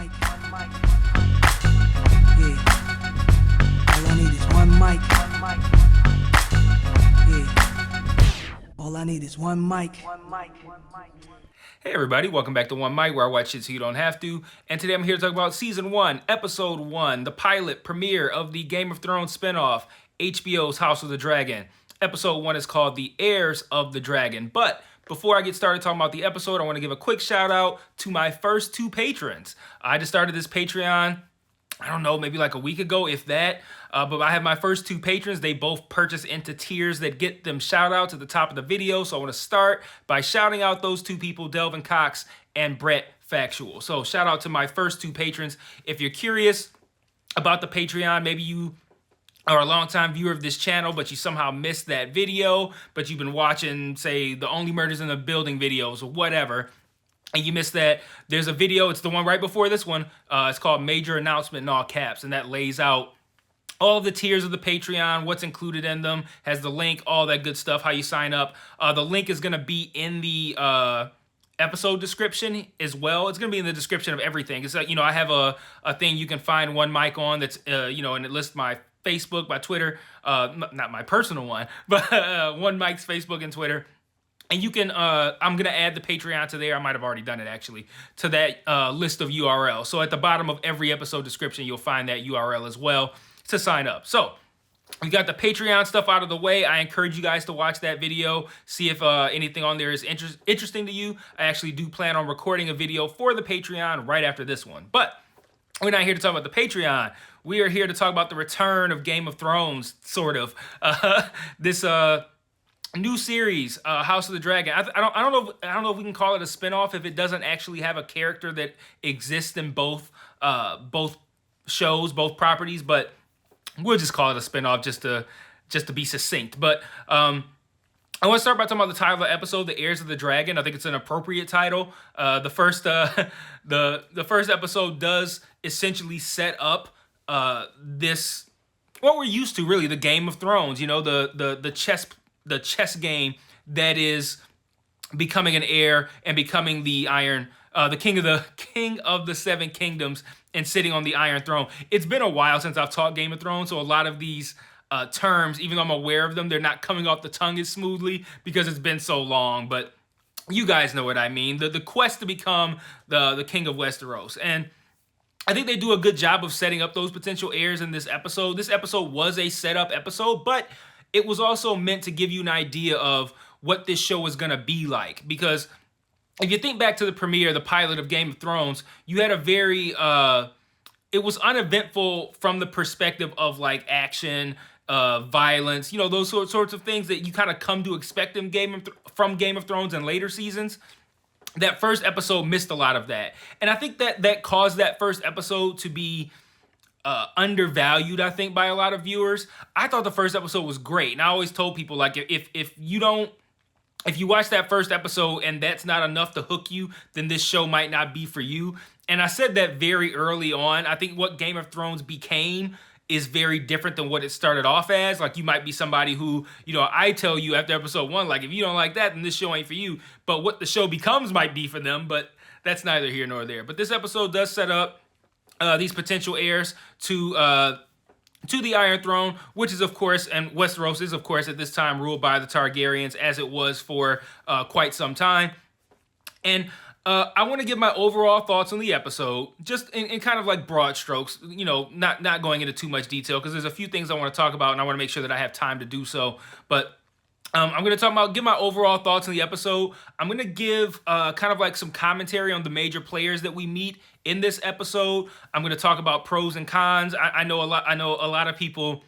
mic. Yeah. All I need is one mic. Yeah. All I need is one mic. Hey everybody, welcome back to One Mic, where I watch shit so you don't have to. And today I'm here to talk about Season 1, Episode 1, the pilot premiere of the Game of Thrones spinoff, HBO's House of the Dragon. Episode 1 is called The Heirs of the Dragon. But before I get started talking about the episode, I want to give a quick shout out to my first 2 patrons. I just started this Patreon, I don't know, maybe like a week ago, if that. But I have my first 2 patrons. They both purchase into tiers that get them shout outs at the top of the video. So I want to start by shouting out those 2 people, Delvin Cox and Brett Factual. So shout out to my first 2 patrons. If you're curious about the Patreon, maybe you are a longtime viewer of this channel, but you somehow missed that video, but you've been watching, say, the Only Murders in the Building videos or whatever, and you missed that, there's a video, it's the one right before this one, it's called Major Announcement in all caps, and that lays out all of the tiers of the Patreon, what's included in them, has the link, all that good stuff, how you sign up. The link is going to be in the episode description as well. It's going to be in the description of everything. It's like, I have a thing you can find One Mic on that's, and it lists my Facebook, my Twitter, not my personal one, but One Mic's Facebook and Twitter. And you can, I'm going to add the Patreon to there. I might have already done it, actually, to that list of URLs. So at the bottom of every episode description, you'll find that URL as well to sign up. So we got the Patreon stuff out of the way. I encourage you guys to watch that video, see if anything on there is interesting to you. I actually do plan on recording a video for the Patreon right after this one. But we're not here to talk about the Patreon. We are here to talk about the return of Game of Thrones, sort of. This new series, House of the Dragon. I don't know if we can call it a spinoff if it doesn't actually have a character that exists in both shows, both properties. But we'll just call it a spinoff just to be succinct. But I want to start by talking about the title of the episode, The Heirs of the Dragon. I think it's an appropriate title. The first episode does essentially set up this, what we're used to, really, the Game of Thrones. The chess game that is becoming an heir and becoming the king of the 7 kingdoms and sitting on the Iron Throne. It's been a while since I've taught Game of Thrones, so a lot of these terms, even though I'm aware of them, they're not coming off the tongue as smoothly because it's been so long. But you guys know what I mean. The quest to become the king of Westeros. And I think they do a good job of setting up those potential heirs in this episode. This episode was a setup episode, but it was also meant to give you an idea of what this show is going to be like. Because if you think back to the premiere, the pilot of Game of Thrones, you had a very, it was uneventful from the perspective of like action, violence, those sorts of things that you kind of come to expect from Game of Thrones in later seasons. That first episode missed a lot of that. And I think that caused that first episode to be undervalued, I think, by a lot of viewers. I thought the first episode was great. And I always told people, like, if you watch that first episode and that's not enough to hook you, then this show might not be for you. And I said that very early on. I think what Game of Thrones became is very different than what it started off as. Like, you might be somebody who, I tell you after episode 1, like, if you don't like that, then this show ain't for you. But what the show becomes might be for them, but that's neither here nor there. But this episode does set up these potential heirs to the Iron Throne, which is, of course, and Westeros is, of course, at this time ruled by the Targaryens, as it was for quite some time. And I want to give my overall thoughts on the episode, just in kind of like broad strokes, not going into too much detail, because there's a few things I want to talk about, and I want to make sure that I have time to do so. But I'm going to give my overall thoughts on the episode. I'm going to give kind of like some commentary on the major players that we meet in this episode. I'm going to talk about pros and cons. I know a lot of people,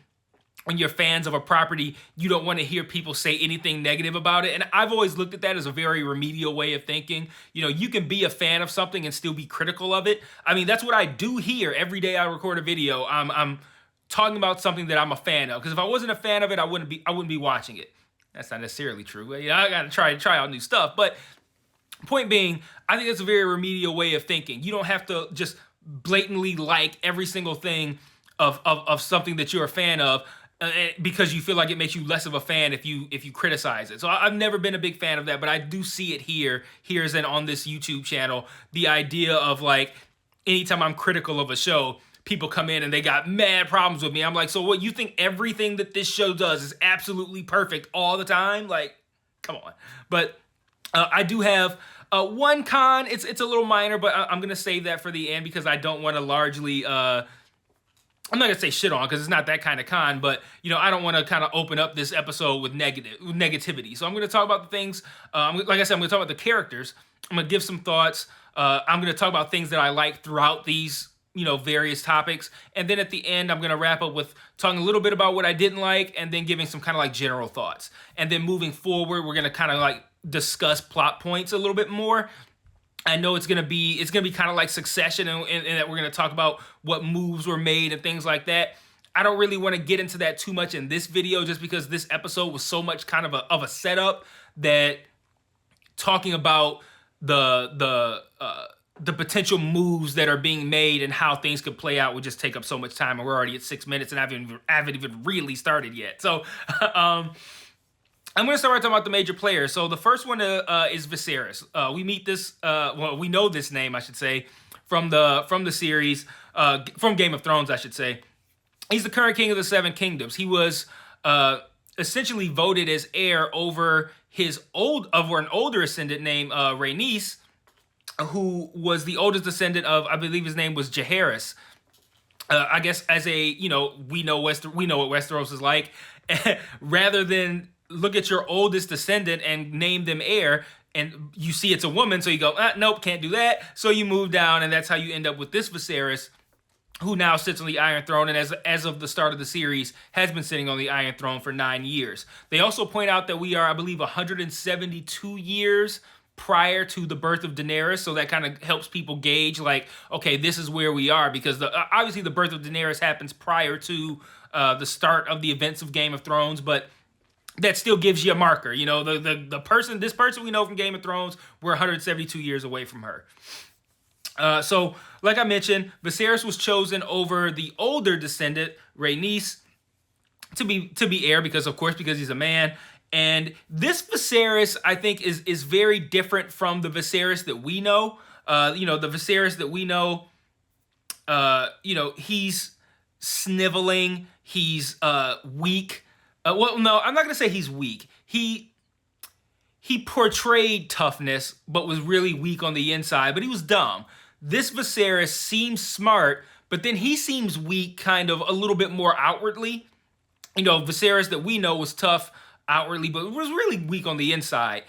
when you're fans of a property, you don't want to hear people say anything negative about it. And I've always looked at that as a very remedial way of thinking. You can be a fan of something and still be critical of it. I mean, that's what I do here. Every day I record a video, I'm talking about something that I'm a fan of. Because if I wasn't a fan of it, I wouldn't be watching it. That's not necessarily true. I got to try out new stuff. But point being, I think that's a very remedial way of thinking. You don't have to just blatantly like every single thing of something that you're a fan of. Because you feel like it makes you less of a fan if you criticize it. So I've never been a big fan of that, but I do see it here as in on this YouTube channel, the idea of like, anytime I'm critical of a show, people come in and they got mad problems with me. I'm like, so what, you think everything that this show does is absolutely perfect all the time? Like, come on. But I do have one con. It's a little minor, but I'm going to save that for the end because I don't want to largely... I'm not going to say shit on because it's not that kind of con, but, I don't want to kind of open up this episode with negativity. So I'm going to talk about the things, like I said, I'm going to talk about the characters. I'm going to give some thoughts. I'm going to talk about things that I like throughout these, various topics. And then at the end, I'm going to wrap up with talking a little bit about what I didn't like and then giving some kind of like general thoughts. And then moving forward, we're going to kind of like discuss plot points a little bit more. I know it's gonna be kind of like Succession, and that we're gonna talk about what moves were made and things like that. I don't really want to get into that too much in this video, just because this episode was so much kind of a setup that talking about the potential moves that are being made and how things could play out would just take up so much time, and we're already at 6 minutes, and I haven't even really started yet. So. I'm going to start talking about the major players. So the first one is Viserys. We meet this, we know this name, I should say, from the series, from Game of Thrones, I should say. He's the current king of the Seven Kingdoms. He was essentially voted as heir over an older ascendant named Rhaenys, who was the oldest descendant of, I believe his name was Jaehaerys. I guess as a, we know what Westeros is like. Rather than look at your oldest descendant and name them heir, and you see it's a woman, so you go, nope, can't do that. So you move down, and that's how you end up with this Viserys, who now sits on the Iron Throne, and as of the start of the series, has been sitting on the Iron Throne for 9 years. They also point out that we are, I believe, 172 years prior to the birth of Daenerys, so that kind of helps people gauge, like, okay, this is where we are, because obviously the birth of Daenerys happens prior to the start of the events of Game of Thrones, but that still gives you a marker. This person we know from Game of Thrones, we're 172 years away from her. So, like I mentioned, Viserys was chosen over the older descendant, Rhaenys, to be heir because he's a man. And this Viserys, I think, is very different from the Viserys that we know. The Viserys that we know, he's sniveling, he's weak. Well, no, I'm not going to say he's weak. He portrayed toughness, but was really weak on the inside, but he was dumb. This Viserys seems smart, but then he seems weak kind of a little bit more outwardly. Viserys that we know was tough outwardly, but was really weak on the inside.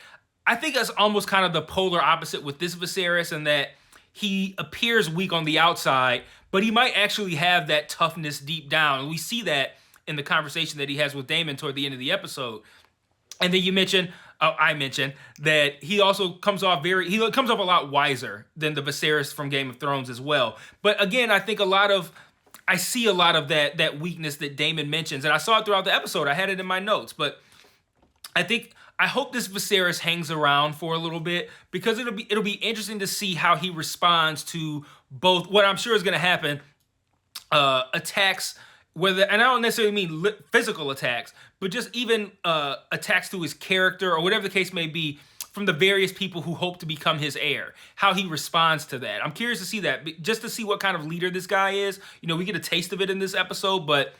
I think that's almost kind of the polar opposite with this Viserys, in that he appears weak on the outside, but he might actually have that toughness deep down. And we see that in the conversation that he has with Damon toward the end of the episode. And then I mentioned that he also comes off a lot wiser than the Viserys from Game of Thrones as well. But again, I see a lot of that weakness that Damon mentions, and I saw it throughout the episode. I had it in my notes, but I hope this Viserys hangs around for a little bit, because it'll be interesting to see how he responds to both what I'm sure is going to happen, attacks. And I don't necessarily mean physical attacks, but just even attacks to his character or whatever the case may be from the various people who hope to become his heir, how he responds to that. I'm curious to see that, just to see what kind of leader this guy is. We get a taste of it in this episode, but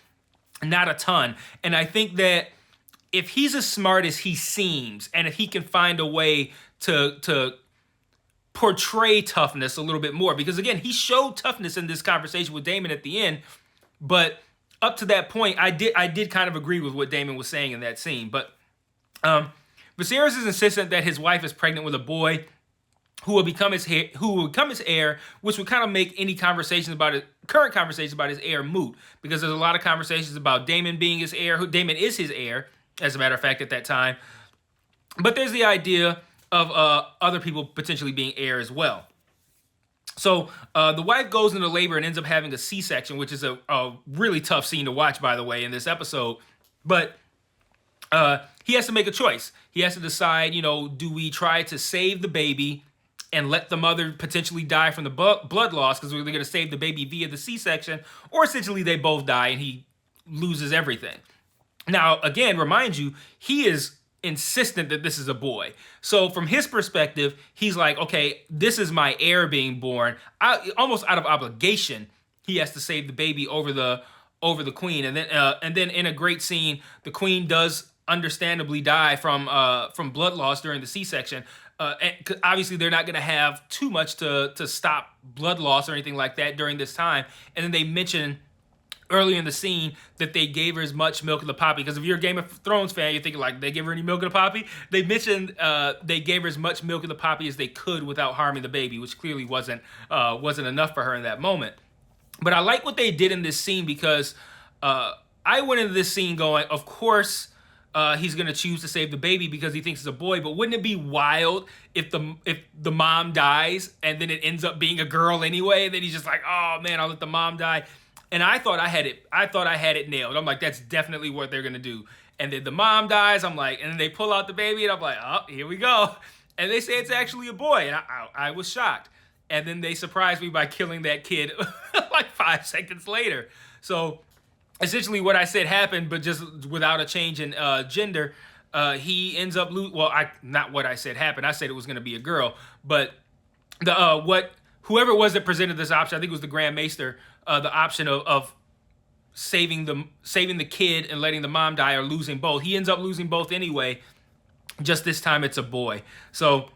not a ton. And I think that if he's as smart as he seems, and if he can find a way to portray toughness a little bit more, because again, he showed toughness in this conversation with Damon at the end, but up to that point, I did kind of agree with what Damon was saying in that scene. But Viserys is insistent that his wife is pregnant with a boy who will become his heir, which would kind of make any current conversations about his heir moot, because there's a lot of conversations about Damon being his heir. Damon is his heir, as a matter of fact, at that time. But there's the idea of other people potentially being heir as well. So the wife goes into labor and ends up having a C-section, which is a really tough scene to watch, by the way, in this episode. But he has to make a choice. He has to decide, do we try to save the baby and let the mother potentially die from the blood loss, because we're going to save the baby via the C-section, or essentially they both die and he loses everything. Now, again, remind you, he is insistent that this is a boy. So from his perspective, he's like, okay, this is my heir being born. Almost out of obligation, he has to save the baby over the queen. And then in a great scene, the queen does understandably die from blood loss during the C-section. And obviously, they're not going to have too much to stop blood loss or anything like that during this time. And then they mention early in the scene that they gave her as much milk of the poppy. Because if you're a Game of Thrones fan, you're thinking like, they gave her any milk of the poppy? They mentioned they gave her as much milk of the poppy as they could without harming the baby, which clearly wasn't enough for her in that moment. But I like what they did in this scene because I went into this scene going, of course, he's going to choose to save the baby because he thinks it's a boy. But wouldn't it be wild if the mom dies and then it ends up being a girl anyway? And then he's just like, oh man, I'll let the mom die. And I thought I had it nailed. I'm like, that's definitely what they're going to do. And then the mom dies. I'm like, and then they pull out the baby and I'm like, oh, here we go. And they say it's actually a boy. And I was shocked. And then they surprised me by killing that kid like 5 seconds later. So essentially what I said happened, but just without a change in gender. He ends up not what I said happened. I said it was going to be a girl. But whoever it was that presented this option, I think it was the Grand Maester, the option of saving the kid and letting the mom die or losing both. He ends up losing both anyway. Just this time it's a boy. So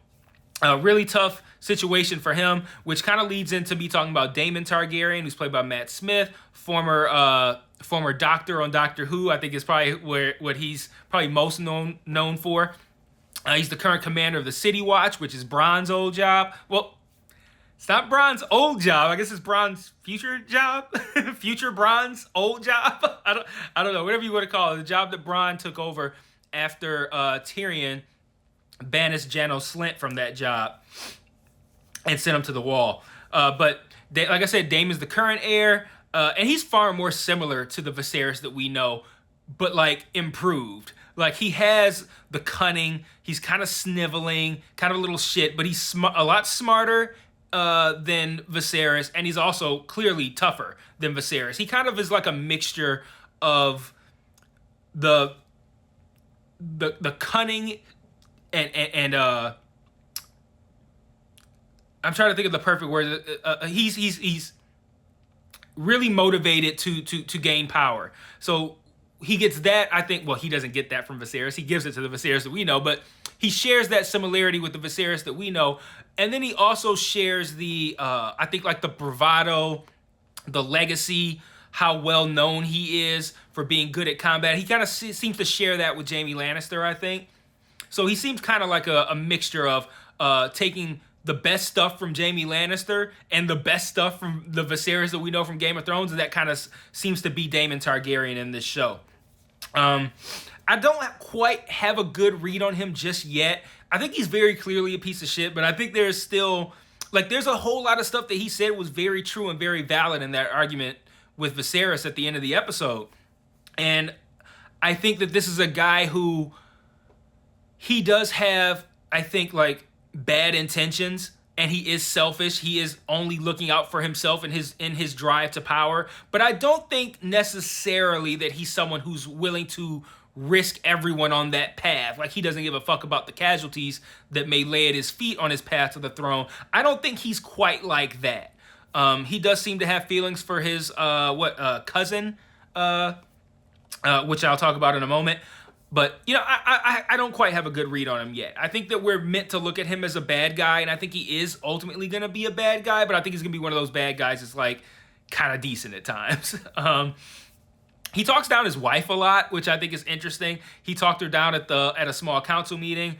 a really tough situation for him, which kind of leads into me talking about Damon Targaryen, who's played by Matt Smith, former doctor on Doctor Who. I think is probably what he's probably most known for. He's the current commander of the City Watch, which is Bronn's old job. Well, it's not Bronn's old job. I guess it's Bronn's future job. Future Bronn's old job. I don't know. Whatever you want to call it. The job that Bronn took over after Tyrion banished Janos Slynt from that job and sent him to the wall. But like I said, Daemon's the current heir. And he's far more similar to the Viserys that we know, but like improved. Like he has the cunning. He's kind of sniveling, kind of a little shit, but he's a lot smarter than Viserys, and he's also clearly tougher than Viserys. He kind of is like a mixture of the cunning and I'm trying to think of the perfect word. He's really motivated to gain power. So he gets that, I think. Well, he doesn't get that from Viserys. He gives it to the Viserys that we know, but he shares that similarity with the Viserys that we know. And then he also shares the, I think, like the bravado, the legacy, how well known he is for being good at combat. He kind of seems to share that with Jaime Lannister, I think. So he seems kind of like a mixture of taking the best stuff from Jaime Lannister and the best stuff from the Viserys that we know from Game of Thrones, and that kind of seems to be Damon Targaryen in this show. I don't quite have a good read on him just yet. I think he's very clearly a piece of shit, but I think there's still, like, there's a whole lot of stuff that he said was very true and very valid in that argument with Viserys at the end of the episode. And I think that this is a guy who, he does have, I think, like, bad intentions, and he is selfish. He is only looking out for himself in his drive to power. But I don't think necessarily that he's someone who's willing to risk everyone on that path. Like, he doesn't give a fuck about the casualties that may lay at his feet on his path to the throne. I don't think he's quite like that. He does seem to have feelings for his cousin, which I'll talk about in a moment. But, you know, I don't quite have a good read on him yet. I think that we're meant to look at him as a bad guy, and I think he is ultimately going to be a bad guy, but I think he's going to be one of those bad guys that's, like, kind of decent at times. He talks down his wife a lot, which I think is interesting. He talked her down at a small council meeting.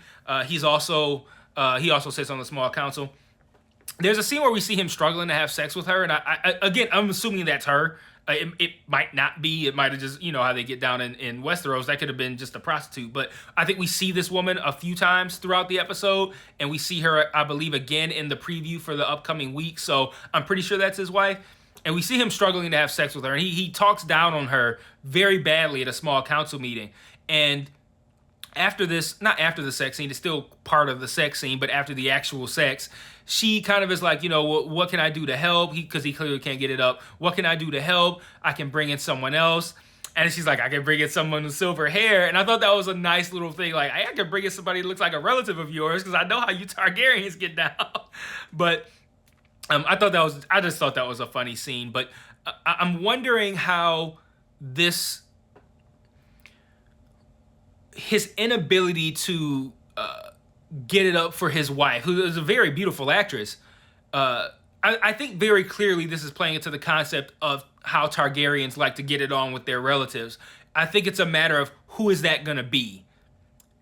He also sits on the small council. There's a scene where we see him struggling to have sex with her, and I'm assuming that's her. It might not be. It might have just, you know, how they get down in Westeros. That could have been just a prostitute. But I think we see this woman a few times throughout the episode, and we see her, I believe, again in the preview for the upcoming week. So I'm pretty sure that's his wife. And we see him struggling to have sex with her. And he talks down on her very badly at a small council meeting. And after this, not after the sex scene, it's still part of the sex scene, but after the actual sex, she kind of is like, you know, what can I do to help? Because he clearly can't get it up. What can I do to help? I can bring in someone else. And she's like, I can bring in someone with silver hair. And I thought that was a nice little thing. Like, I can bring in somebody that looks like a relative of yours because I know how you Targaryens get down. But I just thought that was a funny scene. But I'm wondering how his inability to get it up for his wife, who is a very beautiful actress. I think very clearly this is playing into the concept of how Targaryens like to get it on with their relatives. I think it's a matter of who is that going to be.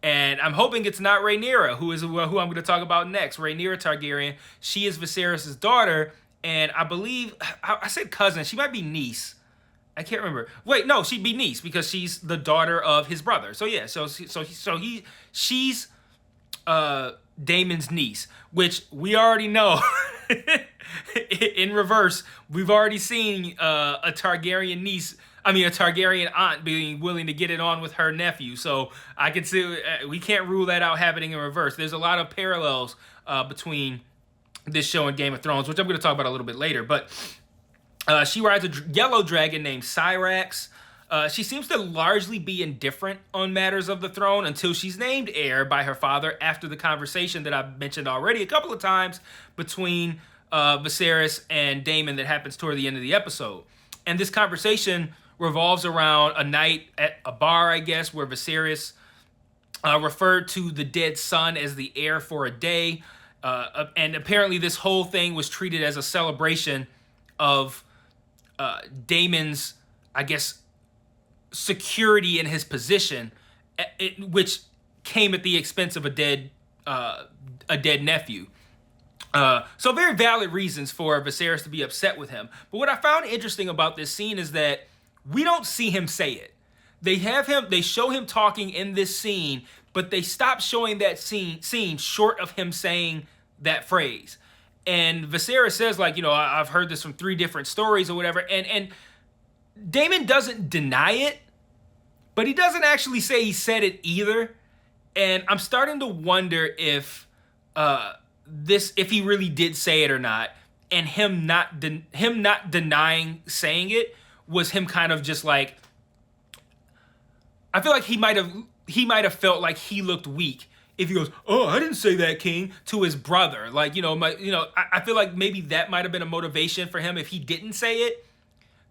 And I'm hoping it's not Rhaenyra, who I'm going to talk about next. Rhaenyra Targaryen. She is Viserys' daughter, and I believe, I said cousin, she might be niece. I can't remember. Wait, no, she'd be niece because she's the daughter of his brother. So yeah, she's Damon's niece, which we already know. In reverse, we've already seen a Targaryen aunt being willing to get it on with her nephew. So I can see we can't rule that out happening in reverse. There's a lot of parallels between this show and Game of Thrones, which I'm going to talk about a little bit later. But she rides a yellow dragon named Syrax. She seems to largely be indifferent on matters of the throne until she's named heir by her father after the conversation that I've mentioned already a couple of times between Viserys and Damon that happens toward the end of the episode. And this conversation revolves around a night at a bar, I guess, where Viserys referred to the dead son as the heir for a day. And apparently this whole thing was treated as a celebration of Damon's, I guess, security in his position, which came at the expense of a dead nephew. So very valid reasons for Viserys to be upset with him. But what I found interesting about this scene is that we don't see him say it. They show him talking in this scene, but they stop showing that scene short of him saying that phrase. And Viserys says, like, I've heard this from 3 different stories or whatever. And Damon doesn't deny it, but he doesn't actually say he said it either. And I'm starting to wonder if he really did say it or not, and him not denying saying it was him kind of just like, I feel like he might have felt like he looked weak if he goes, "Oh, I didn't say that, King," to his brother. Like, I feel like maybe that might have been a motivation for him if he didn't say it,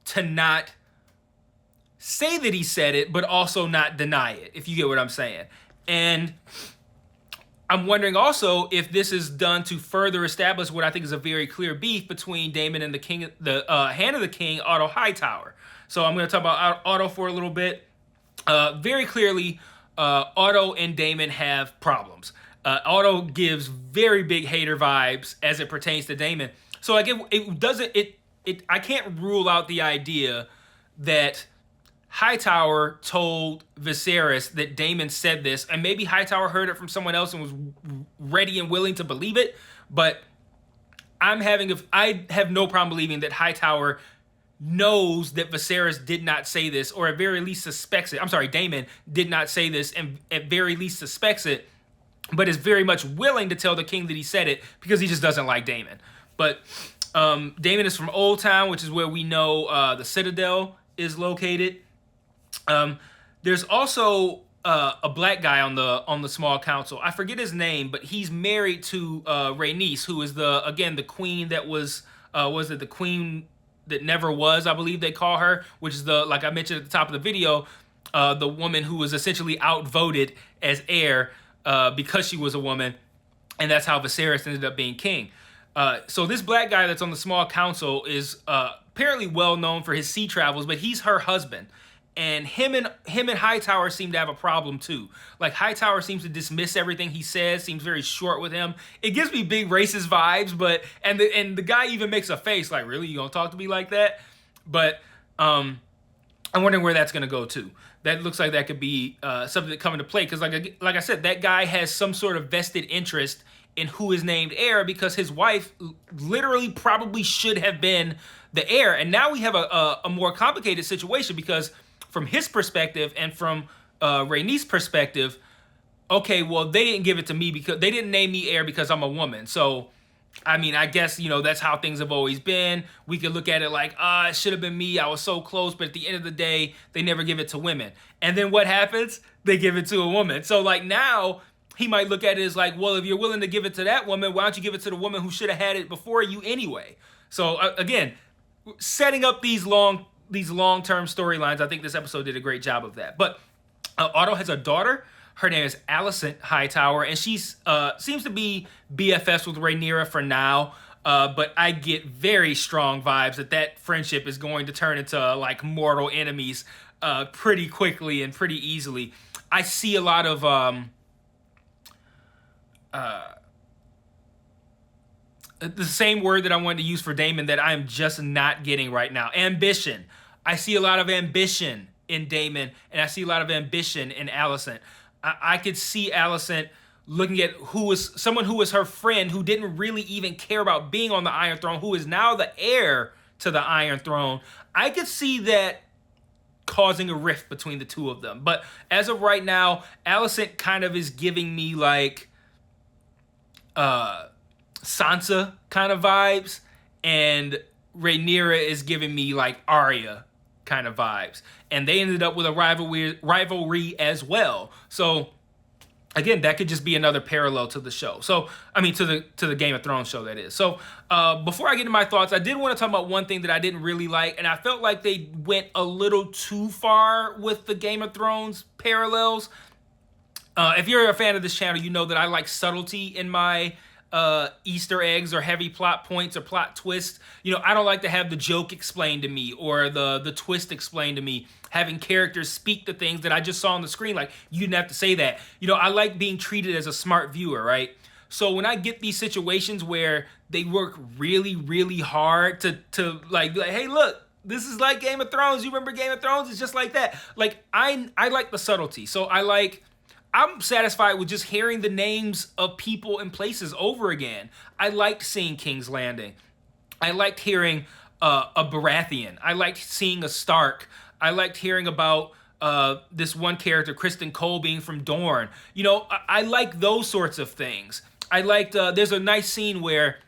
to not say that he said it, but also not deny it, if you get what I'm saying. And I'm wondering also if this is done to further establish what I think is a very clear beef between Daemon and the king, the Hand of the King, Otto Hightower. So I'm going to talk about Otto for a little bit. Very clearly, Otto and Daemon have problems. Otto gives very big hater vibes as it pertains to Daemon. So like I can't rule out the idea that Hightower told Viserys that Daemon said this, and maybe Hightower heard it from someone else and was ready and willing to believe it, but I have no problem believing that Hightower knows that Viserys did not say this, or at very least suspects it. I'm sorry, Daemon did not say this, and at very least suspects it, but is very much willing to tell the king that he said it because he just doesn't like Daemon. But Daemon is from Old Town, which is where we know the Citadel is located. There's also a black guy on the small council. I forget his name, but he's married to Rhaenys, who is the queen that was the queen that never was, I believe they call her, which is like I mentioned at the top of the video, the woman who was essentially outvoted as heir because she was a woman, and that's how Viserys ended up being king. So this black guy that's on the small council is apparently well known for his sea travels, but he's her husband. And him and Hightower seem to have a problem too. Like, Hightower seems to dismiss everything he says, seems very short with him. It gives me big racist vibes, but and the guy even makes a face like, "Really, you gonna talk to me like that?" But I'm wondering where that's gonna go to. That looks like that could be something that come into play, because like I said, that guy has some sort of vested interest in who is named heir, because his wife literally probably should have been the heir. And now we have a more complicated situation, because from his perspective and from Rhaenys' perspective, okay, well, they didn't give it to me because they didn't name me heir because I'm a woman. So I mean, I guess, that's how things have always been. We could look at it like, it should have been me. I was so close. But at the end of the day, they never give it to women. And then what happens? They give it to a woman. So like now he might look at it as like, well, if you're willing to give it to that woman, why don't you give it to the woman who should have had it before you anyway? So again, setting up these long-term storylines, I think this episode did a great job of that. But Otto has a daughter. Her name is Alicent Hightower, and she's seems to be BFFs with Rhaenyra for now. But I get very strong vibes that friendship is going to turn into like mortal enemies pretty quickly and pretty easily. I see a lot of the same word that I wanted to use for Damon that I'm just not getting right now. Ambition. I see a lot of ambition in Damon, and I see a lot of ambition in Alicent. I could see Alicent looking at someone who was her friend, who didn't really even care about being on the Iron Throne, who is now the heir to the Iron Throne. I could see that causing a rift between the two of them. But as of right now, Alicent kind of is giving me like Sansa kind of vibes, and Rhaenyra is giving me like Arya kind of vibes, and they ended up with a rivalry as well. So again, that could just be another parallel to the show. So I mean, to the Game of Thrones show, that is. So before I get into my thoughts, I did want to talk about one thing that I didn't really like, and I felt like they went a little too far with the Game of Thrones parallels. If you're a fan of this channel, you know that I like subtlety in my Easter eggs or heavy plot points or plot twists. I don't like to have the joke explained to me or the twist explained to me. Having characters speak the things that I just saw on the screen, like, you didn't have to say that. I like being treated as a smart viewer, right? So when I get these situations where they work really, really hard to like, hey, look, this is like Game of Thrones. You remember Game of Thrones? It's just like that. Like, I like the subtlety. So I'm satisfied with just hearing the names of people and places over again. I liked seeing King's Landing. I liked hearing a Baratheon. I liked seeing a Stark. I liked hearing about this one character, Kristen Cole, being from Dorne. I like those sorts of things. I liked, there's a nice scene where,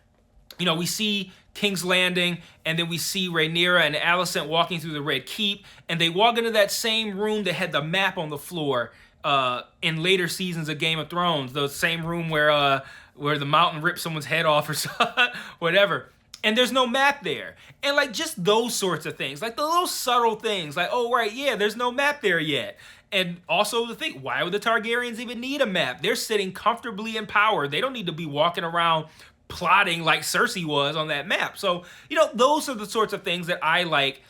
we see King's Landing, and then we see Rhaenyra and Alicent walking through the Red Keep, and they walk into that same room that had the map on the floor in later seasons of Game of Thrones, the same room where the mountain ripped someone's head off or whatever. And there's no map there. And like just those sorts of things, like the little subtle things, like, oh, right, yeah, there's no map there yet. And also the thing, why would the Targaryens even need a map? They're sitting comfortably in power. They don't need to be walking around plotting like Cersei was on that map. So, those are the sorts of things that I like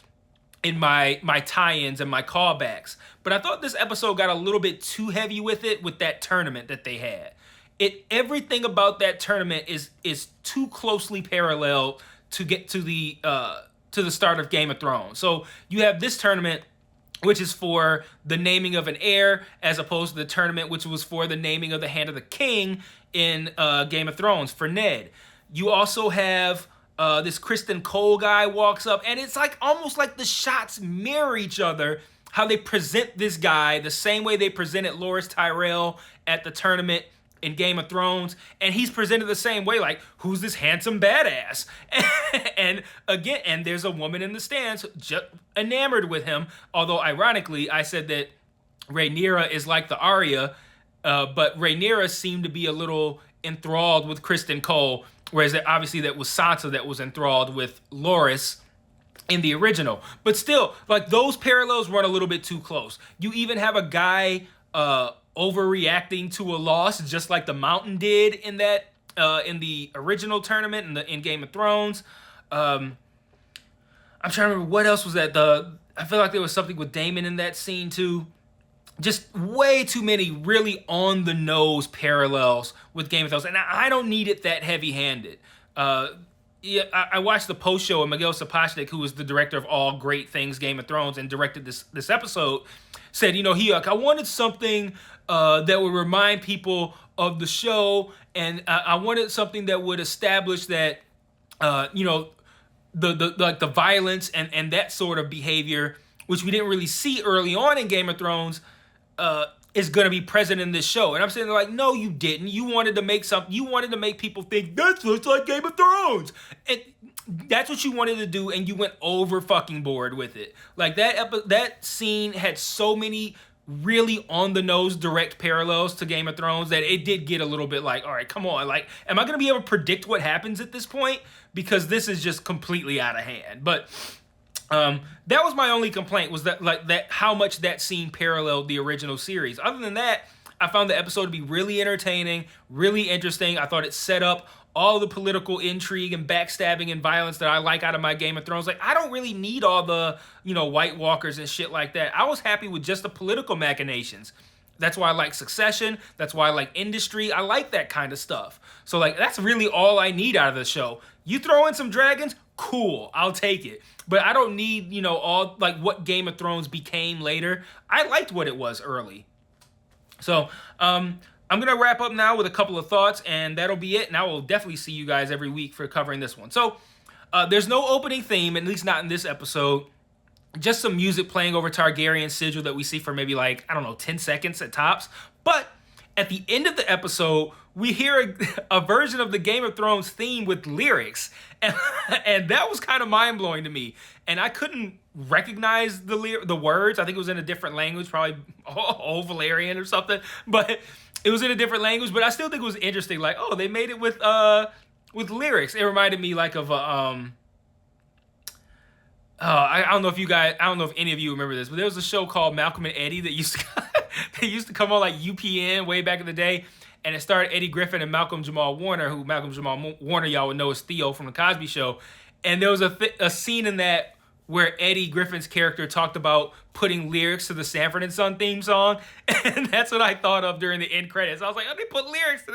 in my tie-ins and my callbacks. But I thought this episode got a little bit too heavy with it, with that tournament that they had. Everything about that tournament is too closely parallel to get to the start of Game of Thrones. So you have this tournament, which is for the naming of an heir, as opposed to the tournament which was for the naming of the Hand of the King in Game of Thrones for Ned. You also have this Kristen Cole guy walks up, and it's like almost like the shots mirror each other. How they present this guy the same way they presented Loras Tyrell at the tournament in Game of Thrones, and he's presented the same way, like, who's this handsome badass? And again, and there's a woman in the stands just enamored with him, although ironically I said that Rhaenyra is like the Arya, but Rhaenyra seemed to be a little enthralled with Kristen Cole, whereas obviously that was Sansa that was enthralled with Loras in the original. But still, like, those parallels run a little bit too close. You even have a guy overreacting to a loss, just like the Mountain did in that in the original tournament in Game of Thrones. I'm trying to remember what else was that. I feel like there was something with Damon in that scene too. Just way too many really on the nose parallels with Game of Thrones, and I don't need it that heavy-handed. I watched the post show, and Miguel Sapochnik, who was the director of all great things Game of Thrones and directed this episode, said, I wanted something that would remind people of the show, and I wanted something that would establish that, the violence and that sort of behavior, which we didn't really see early on in Game of Thrones, is going to be present in this show. And I'm saying like, no, you didn't. You wanted to make something. You wanted to make people think this looks like Game of Thrones. And that's what you wanted to do, and you went over fucking board with it. Like that scene had so many really on the nose direct parallels to Game of Thrones that it did get a little bit like, all right, come on. Like, am I going to be able to predict what happens at this point? Because this is just completely out of hand. But that was my only complaint, was that how much that scene paralleled the original series. Other than that, I found the episode to be really entertaining, really interesting. I thought it set up all the political intrigue and backstabbing and violence that I like out of my Game of Thrones. Like, I don't really need all the, White Walkers and shit like that. I was happy with just the political machinations. That's why I like Succession. That's why I like Industry. I like that kind of stuff. So, like, that's really all I need out of the show. You throw in some dragons, cool, I'll take it. But I don't need, all, like, what Game of Thrones became later. I liked what it was early. So, I'm going to wrap up now with a couple of thoughts, and that'll be it. And I will definitely see you guys every week for covering this one. So, there's no opening theme, at least not in this episode. Just some music playing over Targaryen sigil that we see for maybe 10 seconds at tops. But at the end of the episode, we hear a version of the Game of Thrones theme with lyrics. And that was kind of mind-blowing to me. And I couldn't recognize the words. I think it was in a different language, probably Old Valerian or something. But it was in a different language. But I still think it was interesting. Like, oh, they made it with lyrics. It reminded me of a... I don't know if any of you remember this, but there was a show called Malcolm and Eddie that used to come on UPN way back in the day, and it starred Eddie Griffin and Malcolm Jamal Warner, who Malcolm Jamal Warner y'all would know as Theo from The Cosby Show. And there was a scene in that where Eddie Griffin's character talked about putting lyrics to the Sanford and Son theme song, and that's what I thought of during the end credits. I was like, oh, they put lyrics to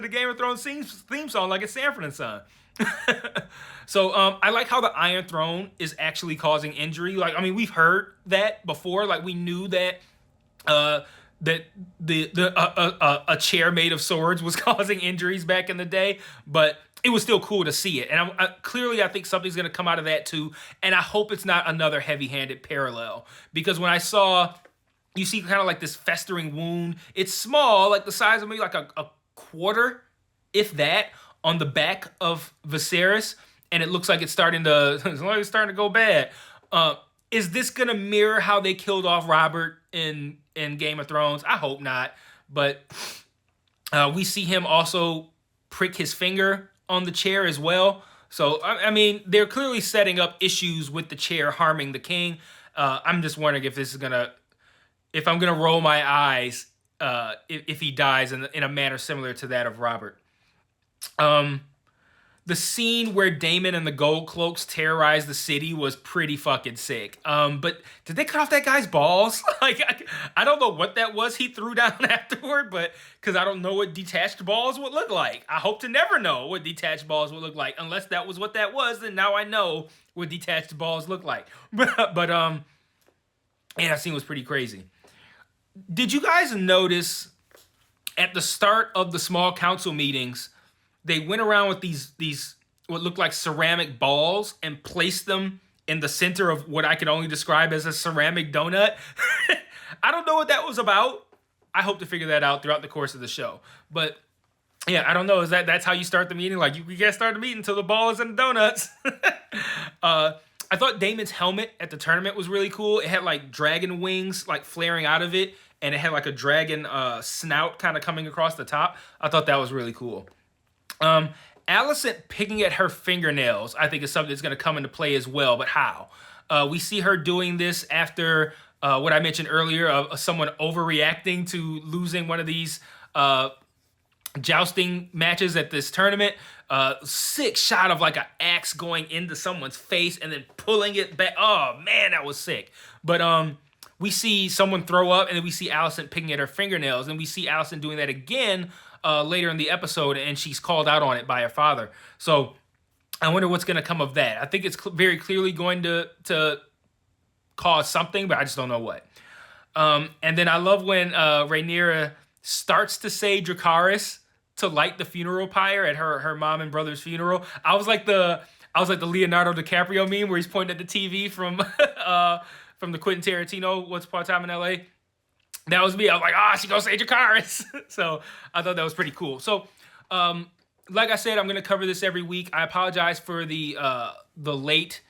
the Game of Thrones theme song like it's Sanford and Son. So I like how the Iron Throne is actually causing injury. We've heard that before. We knew that that a chair made of swords was causing injuries back in the day, but it was still cool to see it. And I think something's going to come out of that too. And I hope it's not another heavy-handed parallel, because when I saw, you see kind of this festering wound. It's small, the size of maybe a quarter, if that, on the back of Viserys, and it looks like it's starting to go bad. Is this gonna mirror how they killed off Robert in Game of Thrones? I hope not. But we see him also prick his finger on the chair as well. So they're clearly setting up issues with the chair harming the king. I'm just wondering if I'm gonna roll my eyes if he dies in a manner similar to that of Robert. The scene where Damon and the Gold Cloaks terrorize the city was pretty fucking sick. But did they cut off that guy's balls? I don't know what that was he threw down afterward, but because I don't know what detached balls would look like. I hope to never know what detached balls would look like, unless that was what that was. Then now I know what detached balls look like. But that scene was pretty crazy. Did you guys notice at the start of the small council meetings, they went around with these what looked like ceramic balls and placed them in the center of what I can only describe as a ceramic donut? I don't know what that was about. I hope to figure that out throughout the course of the show. But yeah, I don't know. That's how you start the meeting? You can't start the meeting until the ball is in the donuts. I thought Damon's helmet at the tournament was really cool. It had dragon wings flaring out of it, and it had a dragon snout kind of coming across the top. I thought that was really cool. Alicent picking at her fingernails, I think, is something that's going to come into play as well, but how? We see her doing this after what I mentioned earlier of someone overreacting to losing one of these jousting matches at this tournament. Sick shot of an axe going into someone's face and then pulling it back. Oh, man, that was sick. But we see someone throw up, and then we see Alicent picking at her fingernails, and we see Alicent doing that again later in the episode, and she's called out on it by her father. So I wonder what's going to come of that. I think it's very clearly going to cause something, but I just don't know what. And then I love when Rhaenyra starts to say Dracarys to light the funeral pyre at her mom and brother's funeral. I was like the Leonardo DiCaprio meme where he's pointing at the TV from the Quentin Tarantino Once Upon a Time in L.A. that was me. I was like, she gonna say Dracarys. So I thought that was pretty cool. So, like I said, I'm gonna cover this every week. I apologize for the late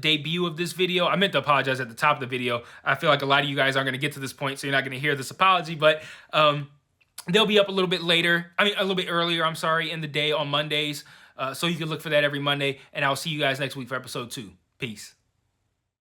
debut of this video. I meant to apologize at the top of the video. I feel like a lot of you guys aren't gonna get to this point, so you're not gonna hear this apology. But they'll be up a little bit later. I mean, a little bit earlier. I'm sorry, in the day on Mondays. So you can look for that every Monday. And I'll see you guys next week for episode 2. Peace.